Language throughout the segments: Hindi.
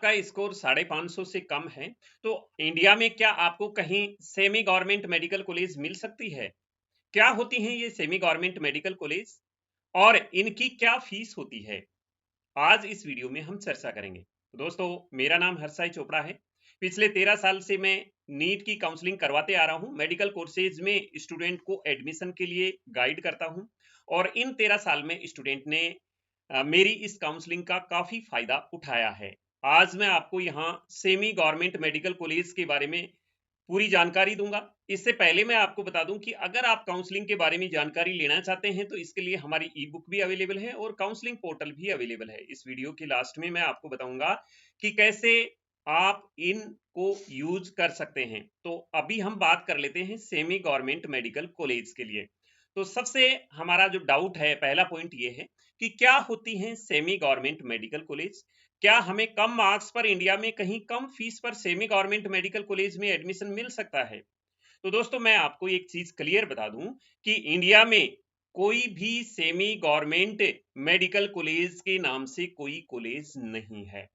का स्कोर 550 से कम है, तो इंडिया में क्या आपको कहीं सेमी गवर्नमेंट मेडिकल कॉलेज मिल सकती है? क्या होती हैं ये सेमी गवर्नमेंट मेडिकल कॉलेज और इनकी क्या फीस होती है? आज इस वीडियो में हम चर्चा करेंगे। तो दोस्तों, मेरा नाम हर्षाई चोपड़ा है। पिछले 13 साल से मैं नीट की काउंसलिंग करवाते आ रहा हूँ। मेडिकल कोर्सेज में स्टूडेंट को एडमिशन के लिए गाइड करता हूँ और इन 13 साल में स्टूडेंट ने मेरी इस काउंसलिंग का काफ़ी फ़ायदा उठाया है। आज मैं आपको यहाँ सेमी गवर्नमेंट मेडिकल कॉलेज के बारे में पूरी जानकारी दूंगा। इससे पहले मैं आपको बता दूं कि अगर आप काउंसलिंग के बारे में जानकारी लेना चाहते हैं तो इसके लिए हमारी ई बुक भी अवेलेबल है और काउंसलिंग पोर्टल भी अवेलेबल है। इस वीडियो के लास्ट में मैं आपको बताऊंगा कि कैसे आप इनको यूज कर सकते हैं। तो अभी हम बात कर लेते हैं सेमी गवर्नमेंट मेडिकल कॉलेज के लिए। तो सबसे हमारा जो डाउट है, पहला पॉइंट ये है कि क्या होती हैं सेमी गवर्नमेंट मेडिकल कॉलेज। क्या हमें कम मार्क्स पर इंडिया में कहीं कम फीस पर सेमी गवर्नमेंट मेडिकल कॉलेज में एडमिशन मिल सकता है? तो दोस्तों, मैं आपको एक चीज क्लियर बता दूं कि इंडिया में कोई भी सेमी गवर्नमेंट मेडिकल कॉलेज के नाम से कोई कॉलेज नहीं है।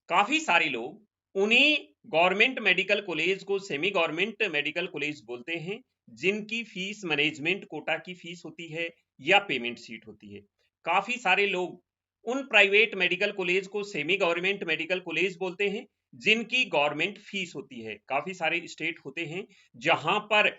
काफी सारे लोग उन्हीं गवर्नमेंट मेडिकल कॉलेज को सेमी गवर्नमेंट मेडिकल कॉलेज बोलते हैं जिनकी फीस मैनेजमेंट कोटा की फीस होती है या पेमेंट सीट होती है। काफी सारे लोग उन प्राइवेट मेडिकल कॉलेज को सेमी गवर्नमेंट मेडिकल कॉलेज बोलते हैं जिनकी गवर्नमेंट फीस होती है। काफी सारे स्टेट होते हैं जहां पर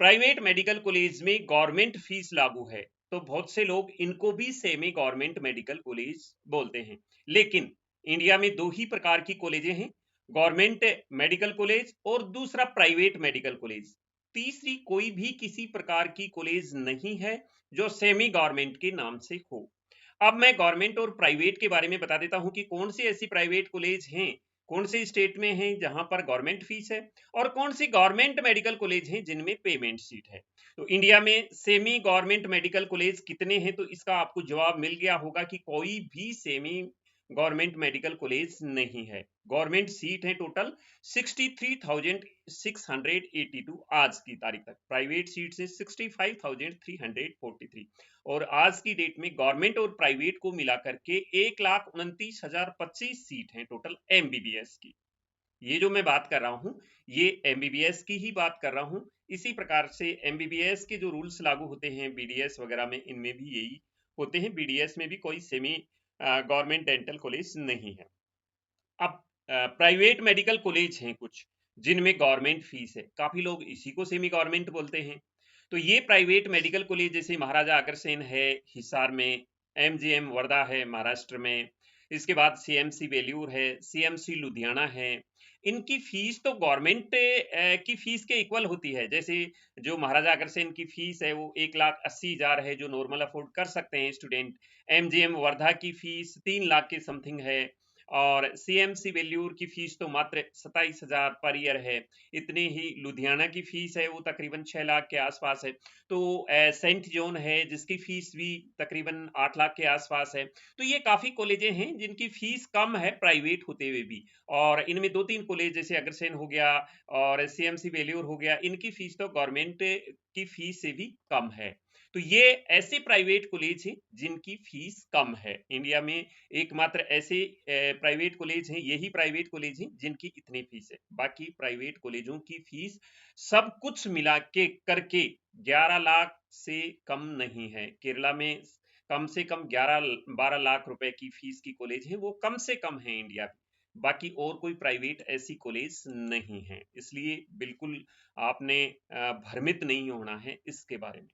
प्राइवेट मेडिकल कॉलेज में गवर्नमेंट फीस लागू है, तो बहुत से लोग इनको भी सेमी गवर्नमेंट मेडिकल कॉलेज बोलते हैं। लेकिन इंडिया में दो ही प्रकार की कॉलेजें हैं, गवर्नमेंट मेडिकल कॉलेज और दूसरा प्राइवेट मेडिकल कॉलेज। तीसरी कोई भी किसी प्रकार की कॉलेज नहीं है जो सेमी गवर्नमेंट के नाम से हो। अब मैं गवर्नमेंट और प्राइवेट के बारे में बता देता हूं कि कौन सी ऐसी प्राइवेट कॉलेज हैं, कौन से स्टेट में हैं जहां पर गवर्नमेंट फीस है और कौन सी गवर्नमेंट मेडिकल कॉलेज हैं जिनमें पेमेंट सीट है। तो इंडिया में सेमी गवर्नमेंट मेडिकल कॉलेज कितने हैं, तो इसका आपको जवाब मिल गया होगा कि कोई भी सेमी गवर्नमेंट मेडिकल कॉलेज नहीं है। गवर्नमेंट सीट है टोटल 63,682 आज की तारीख तक। प्राइवेट सीट से 65,343 और आज की डेट में गवर्नमेंट और प्राइवेट को मिलाकर के 1,29,025 सीट हैं टोटल एमबीबीएस की। ये जो मैं बात कर रहा हूं ये एमबीबीएस की ही बात कर रहा हूं। इसी प्रकार से एमबीबीएस के जो रूल्स लागू होते हैं बीडीएस वगैरह में, इनमें भी यही होते हैं। बीडीएस में भी कोई सेमी गवर्नमेंट डेंटल कॉलेज नहीं है। अब प्राइवेट मेडिकल कॉलेज हैं कुछ जिनमें गवर्नमेंट फीस है, काफी लोग इसी को सेमी गवर्नमेंट बोलते हैं। तो ये प्राइवेट मेडिकल कॉलेज जैसे महाराजा अग्रसेन है हिसार में, एमजीएम वर्धा है महाराष्ट्र में, इसके बाद सीएमसी बेलूर है, सीएमसी लुधियाना है। इनकी फीस तो गवर्नमेंट की फीस के इक्वल होती है। जैसे जो महाराजा अग्रसेन की फीस है वो 1,80,000 है जो नॉर्मल अफोर्ड कर सकते हैं स्टूडेंट। एमजीएम वर्धा की फीस 3 लाख के समथिंग है और सीएमसी बेल्यूर की फीस तो मात्र 27,000 पर ईयर है। इतने ही लुधियाना की फीस है वो तकरीबन 6 लाख के आसपास है। तो सेंट जॉन है जिसकी फीस भी तकरीबन 8 लाख के आसपास है। तो ये काफी कॉलेजें हैं जिनकी फीस कम है प्राइवेट होते हुए भी। और इनमें 2-3 कॉलेज जैसे अग्रसेन हो गया और सीएमसी बेल्यूर हो गया, इनकी फीस तो गवर्नमेंट की फीस से भी कम है। तो ये ऐसे प्राइवेट कॉलेज हैं जिनकी फीस कम है। इंडिया में एकमात्र ऐसे प्राइवेट कॉलेज हैं, यही प्राइवेट कॉलेज हैं जिनकी इतनी फीस है। बाकी प्राइवेट कॉलेजों की फीस सब कुछ मिला के करके 11 लाख से कम नहीं है। केरला में कम से कम 11-12 लाख रुपए की फीस की कॉलेज है, वो कम से कम है इंडिया में। बाकी और कोई प्राइवेट ऐसी कॉलेज नहीं है, इसलिए बिल्कुल आपने भ्रमित नहीं होना है इसके बारे में।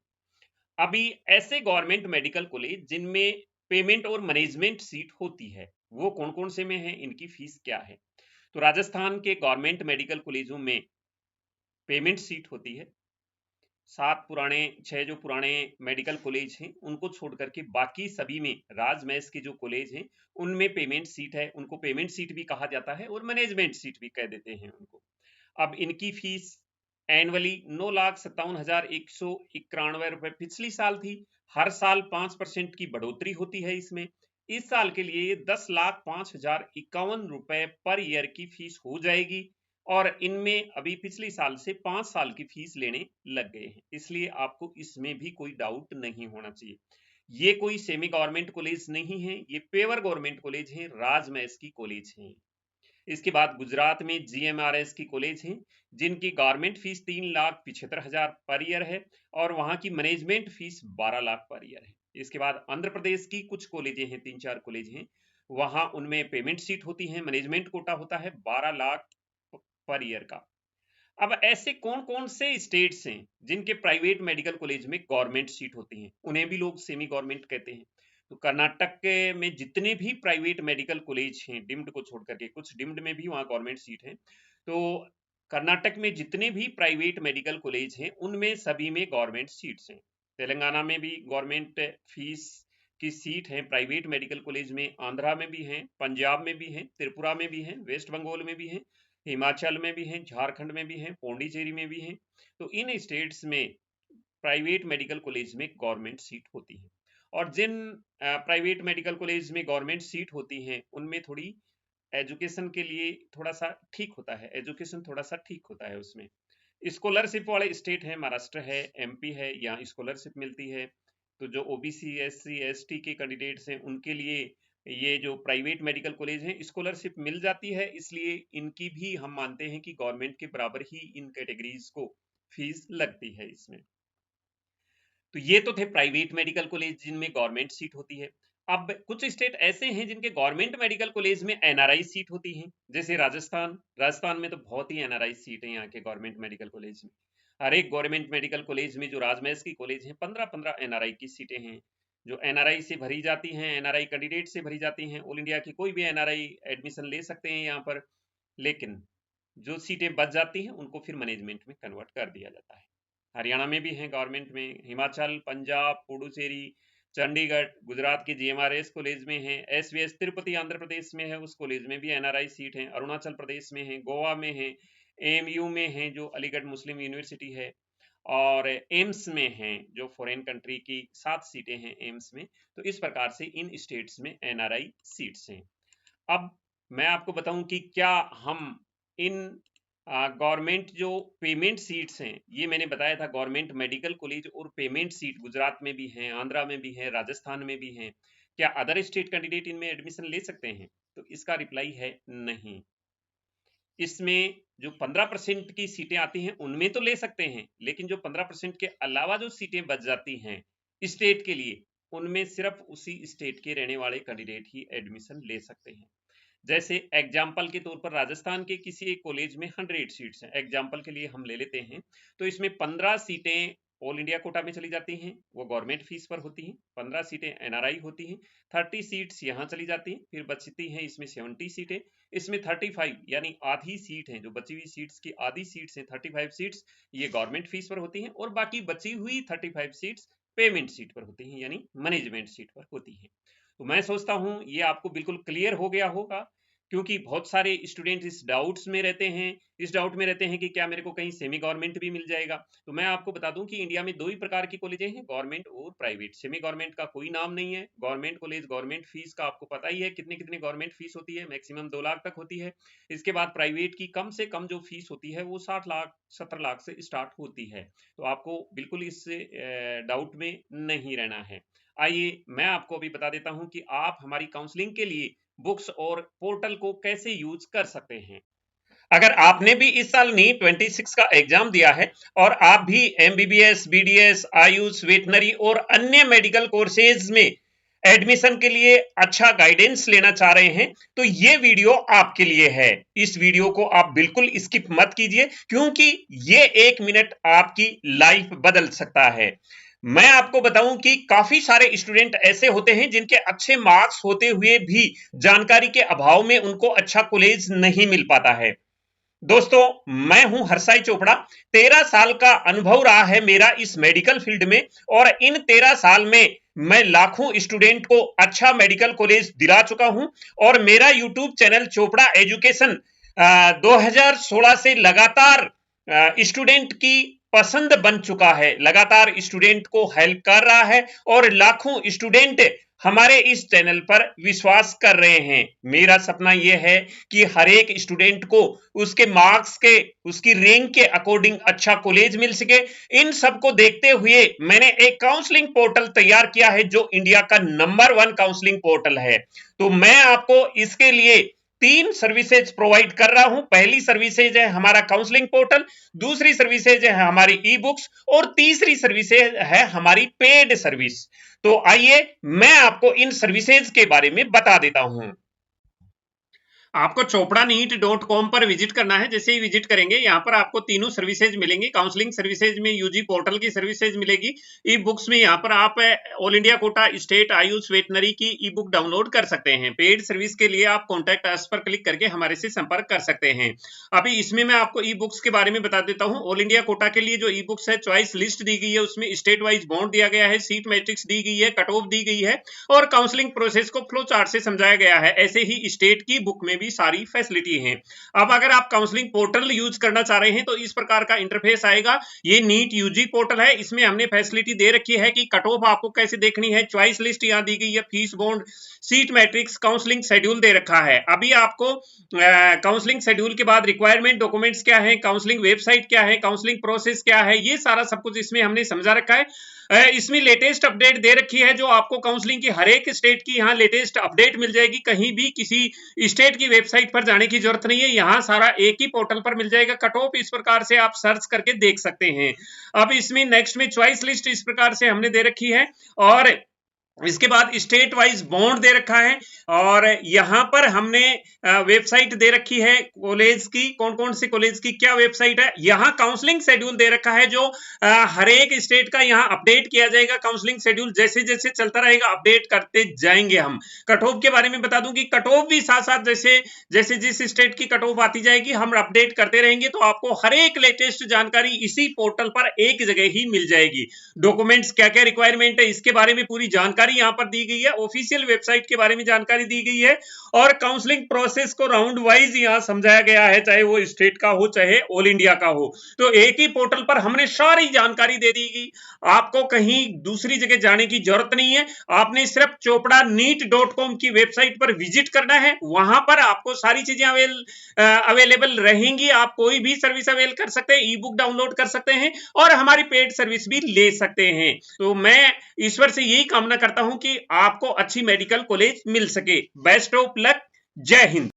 अभी ऐसे गवर्नमेंट मेडिकल कॉलेज जिनमें पेमेंट और मैनेजमेंट सीट होती है वो कौन कौन से में है, इनकी फीस क्या है? तो राजस्थान के गवर्नमेंट मेडिकल कॉलेजों में पेमेंट सीट होती है। 6 जो पुराने मेडिकल कॉलेज हैं उनको छोड़ करके बाकी सभी में, राजमहल के जो कॉलेज हैं उनमें पेमेंट सीट है। उनको पेमेंट सीट भी कहा जाता है और मैनेजमेंट सीट भी कह देते हैं उनको। अब इनकी फीस एनुअली 9,57,191 रुपए पिछली साल थी। हर साल 5% की बढ़ोतरी होती है इसमें। इस साल के लिए 10,05,051 रुपए पर ईयर की फीस हो जाएगी और इनमें अभी पिछली साल से 5 साल की फीस लेने लग गए हैं, इसलिए आपको इसमें भी कोई डाउट नहीं होना चाहिए। ये कोई सेमी गवर्नमेंट कॉलेज नहीं है, ये पेवर गवर्नमेंट कॉलेज है, राजमहल की कॉलेज है। इसके बाद गुजरात में GMRS की कॉलेज है, जिनकी गवर्नमेंट फीस 3,75,000 पर ईयर है और वहां की management fees 12 lakh per year है। इसके बाद आंध्र प्रदेश की कुछ कॉलेजें हैं, 3-4 कॉलेज हैं, वहां उनमें पेमेंट सीट होती है, मैनेजमेंट कोटा होता है 12 लाख पर ईयर का। अब ऐसे कौन कौन से स्टेट्स हैं जिनके प्राइवेट मेडिकल कॉलेज में गवर्नमेंट सीट होती हैं, उन्हें भी लोग सेमी गवर्नमेंट कहते हैं। तो कर्नाटक में जितने भी प्राइवेट मेडिकल कॉलेज हैं, डिम्ड को छोड़ करके, कुछ डिम्ड में भी वहाँ गवर्नमेंट सीट है, तो कर्नाटक में जितने भी प्राइवेट मेडिकल कॉलेज हैं उनमें सभी में गवर्नमेंट सीट्स हैं। तेलंगाना में भी गवर्नमेंट फीस की सीट है प्राइवेट मेडिकल कॉलेज में, आंध्रा में भी है, पंजाब में भी है, त्रिपुरा में भी है, वेस्ट बंगाल में भी है, हिमाचल में भी हैं, झारखंड में भी हैं, पौंडीचेरी में भी हैं। तो इन स्टेट्स में प्राइवेट मेडिकल कॉलेज में गवर्नमेंट सीट होती है। और जिन प्राइवेट मेडिकल कॉलेज में गवर्नमेंट सीट होती हैं उनमें थोड़ी एजुकेशन के लिए थोड़ा सा ठीक होता है, एजुकेशन थोड़ा सा ठीक होता है उसमें। स्कॉलरशिप वाले स्टेट है, महाराष्ट्र है, MP है, यहाँ स्कॉलरशिप मिलती है। तो जो OBC SC ST के कैंडिडेट्स हैं उनके लिए ये जो प्राइवेट मेडिकल कॉलेज हैं स्कॉलरशिप मिल जाती है, इसलिए इनकी भी हम मानते हैं कि गवर्नमेंट के बराबर ही इन कैटेगरीज को फीस लगती है इसमें। तो ये तो थे प्राइवेट मेडिकल कॉलेज जिनमें गवर्नमेंट सीट होती है। अब कुछ स्टेट ऐसे हैं जिनके गवर्नमेंट मेडिकल कॉलेज में NRI सीट होती है, जैसे राजस्थान में तो बहुत ही NRI सीट है यहाँ के गवर्नमेंट मेडिकल कॉलेज में। हर एक गवर्नमेंट मेडिकल कॉलेज में जो राजमहल की कॉलेज है 15-15 NRI की सीटें हैं, जो NRI से भरी जाती हैं, NRI कैंडिडेट से भरी जाती हैं। ऑल इंडिया की कोई भी NRI एडमिशन ले सकते हैं यहाँ पर, लेकिन जो सीटें बच जाती हैं उनको फिर मैनेजमेंट में कन्वर्ट कर दिया जाता है। हरियाणा में भी हैं गवर्नमेंट में, हिमाचल, पंजाब, पुडुचेरी, चंडीगढ़, गुजरात की GMRS कॉलेज में है, SVS तिरुपति आंध्र प्रदेश में है, उस कॉलेज में भी NRI सीट है, अरुणाचल प्रदेश में है, गोवा में है, AMU में है जो अलीगढ़ मुस्लिम यूनिवर्सिटी है, और एम्स में हैं जो फॉरेन कंट्री की 7 सीटें हैं एम्स में। तो इस प्रकार से इन स्टेट्स में NRI सीट्स हैं। अब मैं आपको बताऊं कि क्या हम इन गवर्नमेंट जो पेमेंट सीट्स हैं, ये मैंने बताया था गवर्नमेंट मेडिकल कॉलेज और पेमेंट सीट गुजरात में भी हैं, आंध्रा में भी है, राजस्थान में भी हैं, क्या अदर स्टेट कैंडिडेट इनमें एडमिशन ले सकते हैं? तो इसका रिप्लाई है नहीं। इसमें जो 15% की सीटें आती हैं उनमें तो ले सकते हैं, लेकिन जो 15% के अलावा जो सीटें बच जाती हैं स्टेट के लिए, उनमें सिर्फ उसी स्टेट के रहने वाले कैंडिडेट ही एडमिशन ले सकते हैं। जैसे एग्जाम्पल के तौर पर राजस्थान के किसी एक कॉलेज में 100 सीट्स हैं, एग्जाम्पल के लिए हम ले लेते हैं, तो इसमें 15 सीटें ऑल इंडिया कोटा में चली जाती हैं, वो गवर्नमेंट फीस पर होती हैं, 15 सीटें NRI होती हैं, 30 सीट्स यहाँ चली जाती हैं, फिर बचती हैं इसमें 70 सीटें, इसमें 35 यानी आधी सीट हैं, जो बची हुई सीट्स की आधी सीट्स हैं, 35 सीट्स ये गवर्नमेंट फीस पर होती हैं, और बाकी बची हुई 35 सीट्स पेमेंट सीट पर होती हैं, यानी मैनेजमेंट सीट पर होती हैं। तो मैं सोचता हूं ये आपको बिल्कुल क्लियर हो गया होगा, क्योंकि बहुत सारे स्टूडेंट इस डाउट्स में रहते हैं, इस डाउट में रहते हैं कि क्या मेरे को कहीं सेमी गवर्नमेंट भी मिल जाएगा। तो मैं आपको बता दूं कि इंडिया में 2 ही प्रकार की कॉलेजें हैं, गवर्नमेंट और प्राइवेट। सेमी गवर्नमेंट का कोई नाम नहीं है। गवर्नमेंट कॉलेज, गवर्नमेंट फीस का आपको पता ही है कितनी कितनी गवर्नमेंट फीस होती है, मैक्सिमम 2 लाख तक होती है। इसके बाद प्राइवेट की कम से कम जो फीस होती है वो 60 लाख 70 लाख से स्टार्ट होती है। तो आपको बिल्कुल इस डाउट में नहीं रहना है। आइए मैं आपको अभी बता देता हूं कि आप हमारी काउंसलिंग के लिए बुक्स और पोर्टल को कैसे यूज कर सकते हैं। अगर आपने भी इस साल नीट 26 का एग्जाम दिया है और आप भी MBBS, BDS, आयुष, वेटनरी और अन्य मेडिकल कोर्सेज में एडमिशन के लिए अच्छा गाइडेंस लेना चाह रहे हैं, तो ये वीडियो आपके लिए है। इस वीडियो को आप बिल्कुल स्किप मत कीजिए, क्योंकि ये 1 मिनट आपकी लाइफ बदल सकता है। मैं आपको बताऊं कि काफी सारे स्टूडेंट ऐसे होते हैं जिनके अच्छे मार्क्स होते हुए भी जानकारी के अभाव में उनको अच्छा कॉलेज नहीं मिल पाता है। दोस्तों, मैं हूं हर्षाई चोपड़ा। 13 साल का अनुभव रहा है मेरा इस मेडिकल फील्ड में, और इन 13 साल में मैं लाखों स्टूडेंट को अच्छा मेडिकल कॉलेज दिला चुका हूं। और मेरा यूट्यूब चैनल चोपड़ा एजुकेशन 2016 से लगातार स्टूडेंट की पसंद बन चुका है, लगातार स्टूडेंट को हेल्प कर रहा है, और लाखों स्टूडेंट हमारे इस चैनल पर विश्वास कर रहे हैं। मेरा सपना यह है कि हर एक स्टूडेंट को उसके मार्क्स के, उसकी रैंक के अकॉर्डिंग अच्छा कॉलेज मिल सके। इन सब को देखते हुए मैंने एक काउंसलिंग पोर्टल तैयार किया है जो इंडिया का नंबर 1 काउंसलिंग पोर्टल है। तो मैं आपको इसके लिए 3 सर्विसेज प्रोवाइड कर रहा हूं। पहली सर्विसेज है हमारा काउंसलिंग पोर्टल, दूसरी सर्विसेज है हमारी ई बुक्स और तीसरी सर्विसेज है हमारी पेड सर्विस। तो आइए मैं आपको इन सर्विसेज के बारे में बता देता हूं। आपको chopraneet.com पर विजिट करना है। जैसे ही विजिट करेंगे यहाँ पर आपको तीनों सर्विसेज मिलेंगी। काउंसलिंग सर्विसेज में यूजी पोर्टल की सर्विसेज मिलेगी। ई बुक्स में यहाँ पर आप all India quota state Ayush veterinary की ई बुक डाउनलोड कर सकते हैं। पेड सर्विस के लिए आप कॉन्टैक्ट अस पर क्लिक करके हमारे से संपर्क कर सकते हैं। अभी इसमें मैं आपको ई बुक्स के बारे में बता देता हूँ। ऑल इंडिया कोटा के लिए जो ई बुक्स है, चॉइस लिस्ट दी गई है, उसमें स्टेट वाइज बॉन्ड दिया गया है, सीट मैट्रिक्स दी गई है, कट ऑफ दी गई है और काउंसलिंग प्रोसेस को फ्लो चार्ट से समझाया गया है। ऐसे ही स्टेट की बुक में भी सारी फैसिलिटी है। अब अगर आप काउंसलिंग पोर्टल यूज करना चाह रहे हैं तो इस प्रकार का इंटरफेस आएगा। ये नीट यूजी पोर्टल है। इसमें हमने फैसिलिटी दे रखी है कि कट ऑफ आपको कैसे देखनी है, चॉइस लिस्ट यहां दी गई है, fees bond, seat matrix, counselling schedule दे रखा है। अभी आपको काउंसलिंग शेड्यूल के बाद रिक्वायरमेंट डॉक्यूमेंट्स क्या है, काउंसलिंग वेबसाइट क्या है, काउंसलिंग प्रोसेस क्या है, ये सारा सब कुछ इसमें हमने समझा रखा है। इसमें लेटेस्ट अपडेट दे रखी है जो आपको काउंसलिंग की हर एक स्टेट की यहाँ लेटेस्ट अपडेट मिल जाएगी। कहीं भी किसी स्टेट की वेबसाइट पर जाने की जरूरत नहीं है, यहाँ सारा एक ही पोर्टल पर मिल जाएगा। कट ऑफ इस प्रकार से आप सर्च करके देख सकते हैं। अब इसमें नेक्स्ट में चॉइस लिस्ट इस प्रकार से हमने दे रखी है और इसके बाद स्टेट वाइज बॉन्ड दे रखा है और यहां पर हमने वेबसाइट दे रखी है कॉलेज की, कौन कौन से कॉलेज की क्या वेबसाइट है। यहां काउंसलिंग शेड्यूल दे रखा है जो हर एक स्टेट का यहां अपडेट किया जाएगा। काउंसलिंग शेड्यूल जैसे जैसे चलता रहेगा अपडेट करते जाएंगे हम। कट ऑफ के बारे में बता दूं कि कट ऑफ भी साथ साथ जैसे जैसे जिस स्टेट की कट ऑफ आती जाएगी हम अपडेट करते रहेंगे। तो आपको हर एक लेटेस्ट जानकारी इसी पोर्टल पर एक जगह ही मिल जाएगी। डॉक्यूमेंट्स क्या क्या रिक्वायरमेंट है इसके बारे में पूरी जानकारी यहां पर दी गई है। ऑफिशियल वेबसाइट के बारे में जानकारी दी गई है और काउंसलिंग प्रोसेस को राउंड वाइज यहां समझाया गया है, चाहे वो स्टेट का हो चाहे ऑल इंडिया का हो। तो एक ही पोर्टल पर हमने सारी जानकारी दे दी गई। आपको कहीं दूसरी जगह जाने की जरूरत नहीं है। आपने सिर्फ chopraneet.com की वेबसाइट पर विजिट करना है। वहां पर आपको सारी चीजें अवेलेबल रहेंगी। आप कोई भी सर्विस अवेल कर सकते हैं, ई बुक डाउनलोड कर सकते हैं और हमारी पेड सर्विस भी ले सकते हैं। तो मैं ईश्वर से यही कामना करता हूं कि आपको अच्छी मेडिकल कॉलेज मिल सके। Best of luck. जय हिंद।